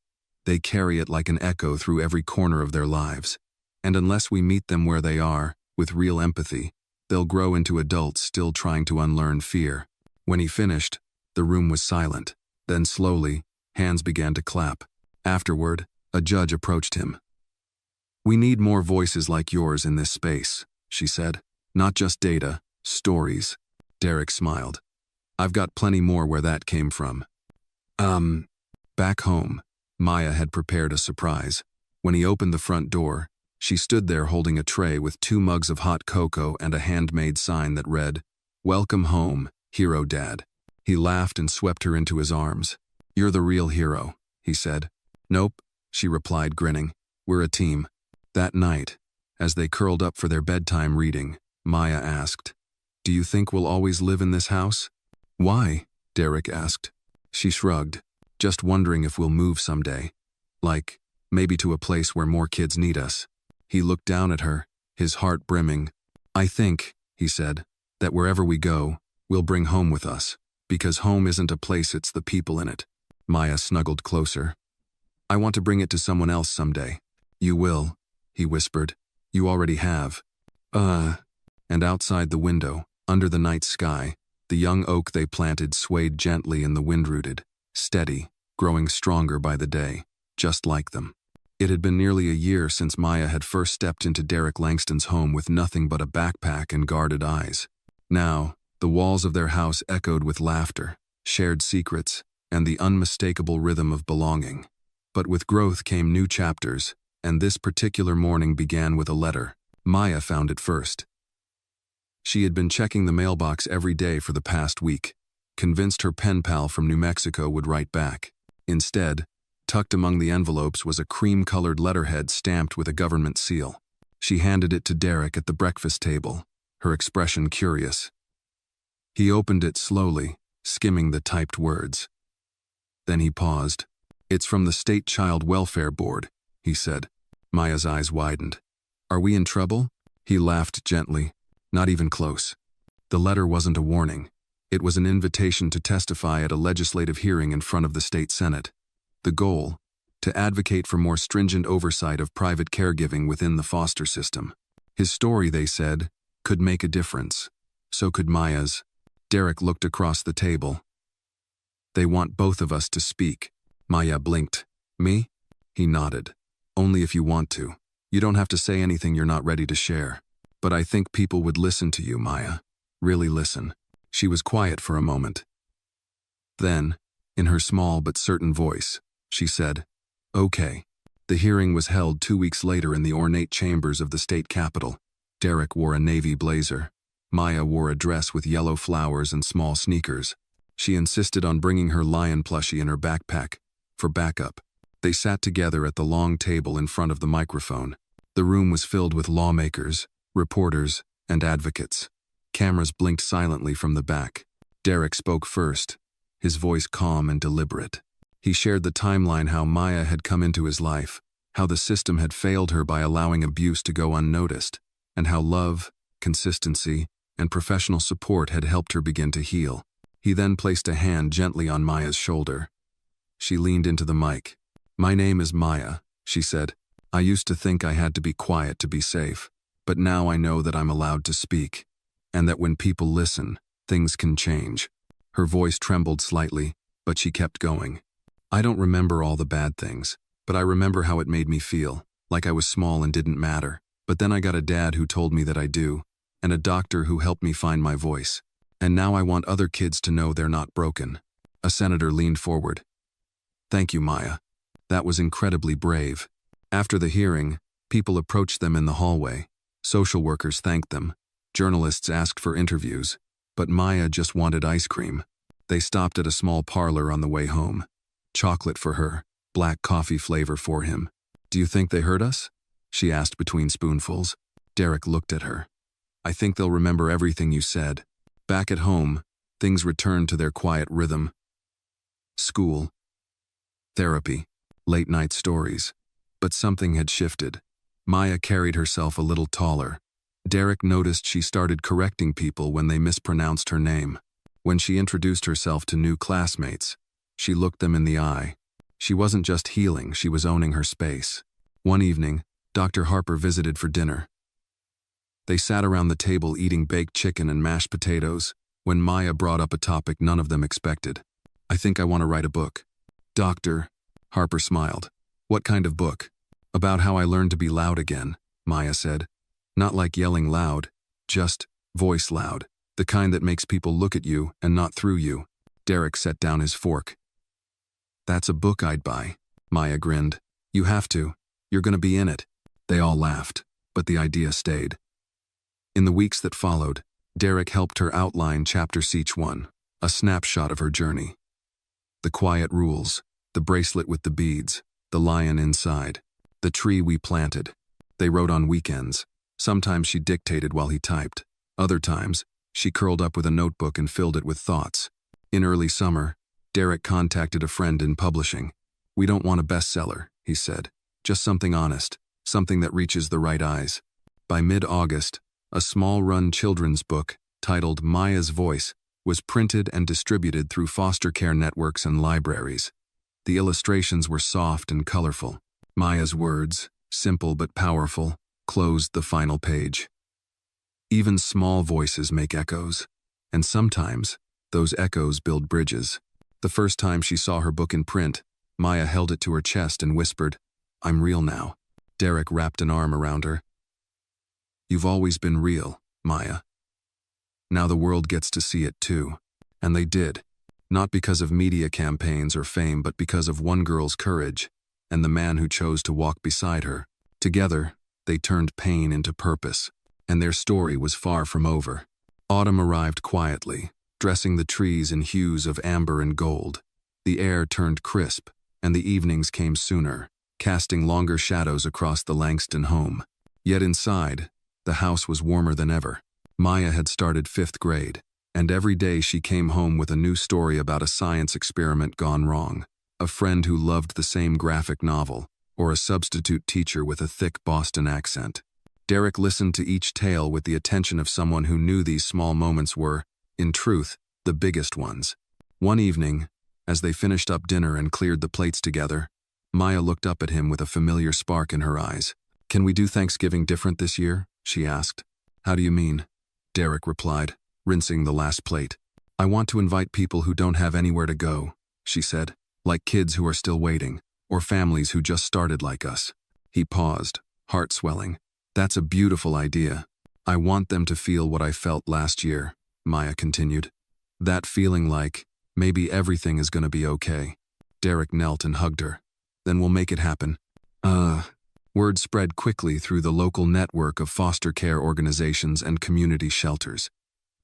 They carry it like an echo through every corner of their lives. And unless we meet them where they are, with real empathy, they'll grow into adults still trying to unlearn fear. When he finished, the room was silent. Then slowly, hands began to clap. Afterward, a judge approached him. We need more voices like yours in this space, she said. Not just data, stories. Derek smiled. I've got plenty more where that came from. Back home, Maya had prepared a surprise. When he opened the front door, she stood there holding a tray with 2 mugs of hot cocoa and a handmade sign that read, Welcome home, Hero Dad. He laughed and swept her into his arms. You're the real hero, he said. Nope, she replied, grinning. We're a team. That night, as they curled up for their bedtime reading, Maya asked, Do you think we'll always live in this house? Why? Derek asked. She shrugged, just wondering if we'll move someday. Like, maybe to a place where more kids need us. He looked down at her, his heart brimming. I think, he said, that wherever we go, we'll bring home with us. Because home isn't a place, it's the people in it. Maya snuggled closer. I want to bring it to someone else someday. You will, he whispered. You already have. And outside the window, under the night sky, the young oak they planted swayed gently in the wind-rooted, steady, growing stronger by the day, just like them. It had been nearly a year since Maya had first stepped into Derek Langston's home with nothing but a backpack and guarded eyes. Now, the walls of their house echoed with laughter, shared secrets, and the unmistakable rhythm of belonging. But with growth came new chapters, and this particular morning began with a letter. Maya found it first. She had been checking the mailbox every day for the past week, convinced her pen pal from New Mexico would write back. Instead, tucked among the envelopes was a cream-colored letterhead stamped with a government seal. She handed it to Derek at the breakfast table, her expression curious. He opened it slowly, skimming the typed words. Then he paused. "It's from the State Child Welfare Board," he said. Maya's eyes widened. "Are we in trouble?" He laughed gently. "Not even close." The letter wasn't a warning. It was an invitation to testify at a legislative hearing in front of the state Senate. The goal: to advocate for more stringent oversight of private caregiving within the foster system. His story, they said, could make a difference. So could Maya's. Derek looked across the table. "They want both of us to speak." Maya blinked. "Me?" He nodded. "Only if you want to. You don't have to say anything you're not ready to share. But I think people would listen to you, Maya. Really listen." She was quiet for a moment. Then, in her small but certain voice, she said, "Okay." The hearing was held 2 weeks later in the ornate chambers of the state capitol. Derek wore a navy blazer. Maya wore a dress with yellow flowers and small sneakers. She insisted on bringing her lion plushie in her backpack, for backup. They sat together at the long table in front of the microphone. The room was filled with lawmakers, reporters, and advocates. Cameras blinked silently from the back. Derek spoke first, his voice calm and deliberate. He shared the timeline how Maya had come into his life, how the system had failed her by allowing abuse to go unnoticed, and how love, consistency, and professional support had helped her begin to heal. He then placed a hand gently on Maya's shoulder. She leaned into the mic. "My name is Maya," she said. "I used to think I had to be quiet to be safe, but now I know that I'm allowed to speak, and that when people listen, things can change." Her voice trembled slightly, but she kept going. "I don't remember all the bad things, but I remember how it made me feel, like I was small and didn't matter. But then I got a dad who told me that I do, and a doctor who helped me find my voice. And now I want other kids to know they're not broken." A senator leaned forward. "Thank you, Maya. That was incredibly brave." After the hearing, people approached them in the hallway. Social workers thanked them. Journalists asked for interviews. But Maya just wanted ice cream. They stopped at a small parlor on the way home. Chocolate for her, black coffee flavor for him. "Do you think they heard us?" she asked between spoonfuls. Derek looked at her. "I think they'll remember everything you said." Back at home, things returned to their quiet rhythm. School, therapy, late-night stories. But something had shifted. Maya carried herself a little taller. Derek noticed she started correcting people when they mispronounced her name. When she introduced herself to new classmates, she looked them in the eye. She wasn't just healing, she was owning her space. One evening, Dr. Harper visited for dinner. They sat around the table eating baked chicken and mashed potatoes, when Maya brought up a topic none of them expected. "I think I want to write a book." "Doctor," Harper smiled. "What kind of book?" "About how I learned to be loud again," Maya said. "Not like yelling loud, just voice loud, the kind that makes people look at you and not through you." Derek set down his fork. "That's a book I'd buy," Maya grinned. "You have to. You're going to be in it." They all laughed, but the idea stayed. In the weeks that followed, Derek helped her outline chapters each one, a snapshot of her journey. The quiet rules, the bracelet with the beads, the lion inside, the tree we planted. They wrote on weekends. Sometimes she dictated while he typed. Other times, she curled up with a notebook and filled it with thoughts. In early summer, Derek contacted a friend in publishing. "We don't want a bestseller," he said. "Just something honest, something that reaches the right eyes." By mid-August, a small-run children's book, titled Maya's Voice, was printed and distributed through foster care networks and libraries. The illustrations were soft and colorful. Maya's words, simple but powerful, closed the final page. Even small voices make echoes, and sometimes those echoes build bridges. The first time she saw her book in print, Maya held it to her chest and whispered, "I'm real now." Derek wrapped an arm around her. "You've always been real, Maya. Now the world gets to see it too." And they did, not because of media campaigns or fame, but because of one girl's courage and the man who chose to walk beside her. Together, they turned pain into purpose, and their story was far from over. Autumn arrived quietly, dressing the trees in hues of amber and gold. The air turned crisp, and the evenings came sooner, casting longer shadows across the Langston home. Yet inside, the house was warmer than ever. Maya had started 5th grade, and every day she came home with a new story about a science experiment gone wrong, a friend who loved the same graphic novel, or a substitute teacher with a thick Boston accent. Derek listened to each tale with the attention of someone who knew these small moments were, in truth, the biggest ones. One evening, as they finished up dinner and cleared the plates together, Maya looked up at him with a familiar spark in her eyes. "Can we do Thanksgiving different this year?" she asked. "How do you mean?" Derek replied, rinsing the last plate. "I want to invite people who don't have anywhere to go," she said, "like kids who are still waiting, or families who just started like us." He paused, heart swelling. "That's a beautiful idea. I want them to feel what I felt last year," Maya continued. "That feeling like, maybe everything is going to be okay." Derek knelt and hugged her. "Then we'll make it happen." Word spread quickly through the local network of foster care organizations and community shelters.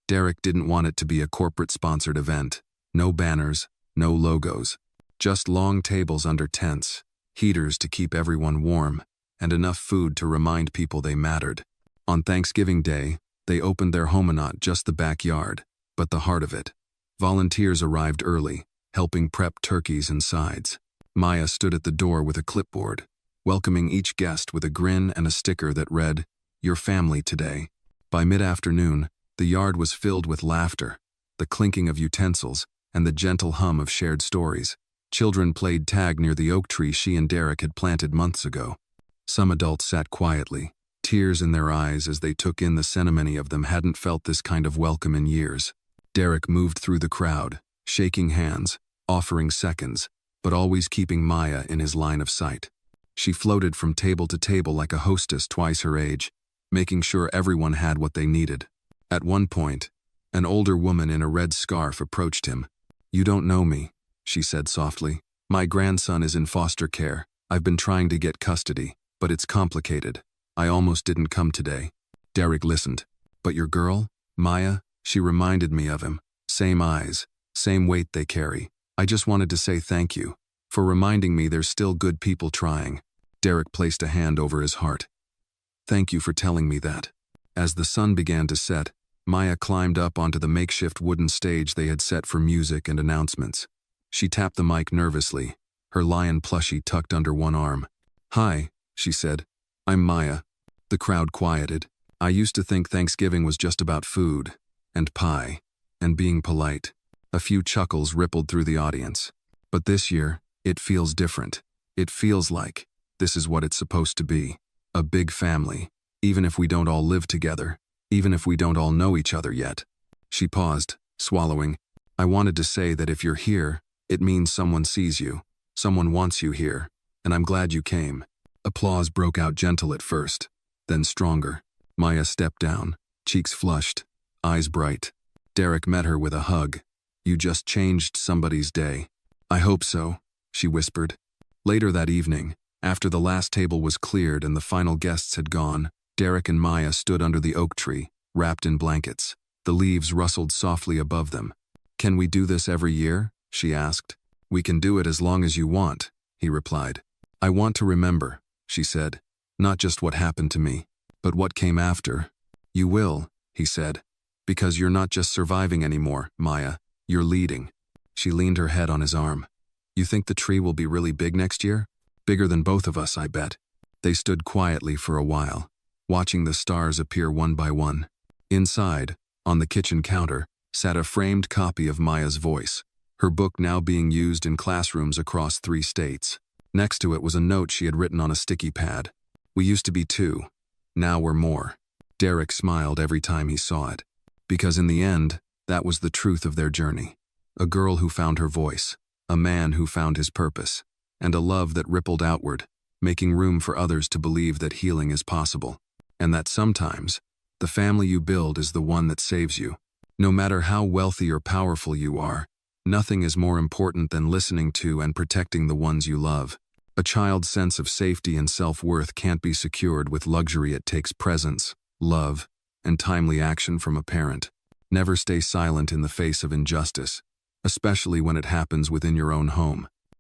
Derek didn't want it to be a corporate-sponsored event. No banners, no logos. Just long tables under tents, heaters to keep everyone warm, and enough food to remind people they mattered. On Thanksgiving Day, they opened their home, not just the backyard, but the heart of it. Volunteers arrived early, helping prep turkeys and sides. Maya stood at the door with a clipboard, welcoming each guest with a grin and a sticker that read, "Your family today." By mid-afternoon, the yard was filled with laughter, the clinking of utensils, and the gentle hum of shared stories. Children played tag near the oak tree she and Derek had planted months ago. Some adults sat quietly, tears in their eyes as they took in the scene. Many of them hadn't felt this kind of welcome in years. Derek moved through the crowd, shaking hands, offering seconds, but always keeping Maya in his line of sight. She floated from table to table like a hostess twice her age, making sure everyone had what they needed. At one point, an older woman in a red scarf approached him. "You don't know me," she said softly. "My grandson is in foster care. I've been trying to get custody, but it's complicated. I almost didn't come today." Derek listened. "But your girl, Maya, she reminded me of him. Same eyes, same weight they carry. I just wanted to say thank you for reminding me there's still good people trying." Derek placed a hand over his heart. "Thank you for telling me that." As the sun began to set, Maya climbed up onto the makeshift wooden stage they had set for music and announcements. She tapped the mic nervously, her lion plushie tucked under one arm. "Hi," she said. "I'm Maya." The crowd quieted. "I used to think Thanksgiving was just about food, and pie, and being polite." A few chuckles rippled through the audience. "But this year, it feels different. It feels like this is what it's supposed to be. A big family, even if we don't all live together, even if we don't all know each other yet." She paused, swallowing. "I wanted to say that if you're here, it means someone sees you, someone wants you here, and I'm glad you came." Applause broke out, gentle at first, then stronger. Maya stepped down, cheeks flushed, eyes bright. Derek met her with a hug. "You just changed somebody's day." "I hope so," she whispered. Later that evening, after the last table was cleared and the final guests had gone, Derek and Maya stood under the oak tree, wrapped in blankets. The leaves rustled softly above them. "Can we do this every year?" she asked. "We can do it as long as you want," he replied. "I want to remember," she said, "not just what happened to me, but what came after." "You will," he said, "because you're not just surviving anymore, Maya, you're leading." She leaned her head on his arm. "You think the tree will be really big next year? Bigger than both of us, I bet." They stood quietly for a while, watching the stars appear one by one. Inside, on the kitchen counter, sat a framed copy of Maya's voice, her book now being used in classrooms across 3 states. Next to it was a note she had written on a sticky pad. "We used to be 2. Now we're more." Derek smiled every time he saw it, because in the end, that was the truth of their journey. A girl who found her voice, a man who found his purpose, and a love that rippled outward, making room for others to believe that healing is possible, and that sometimes, the family you build is the one that saves you. No matter how wealthy or powerful you are, nothing is more important than listening to and protecting the ones you love. A child's sense of safety and self-worth can't be secured with luxury. It takes presence, love, and timely action from a parent. Never stay silent in the face of injustice, especially when it happens within your own home.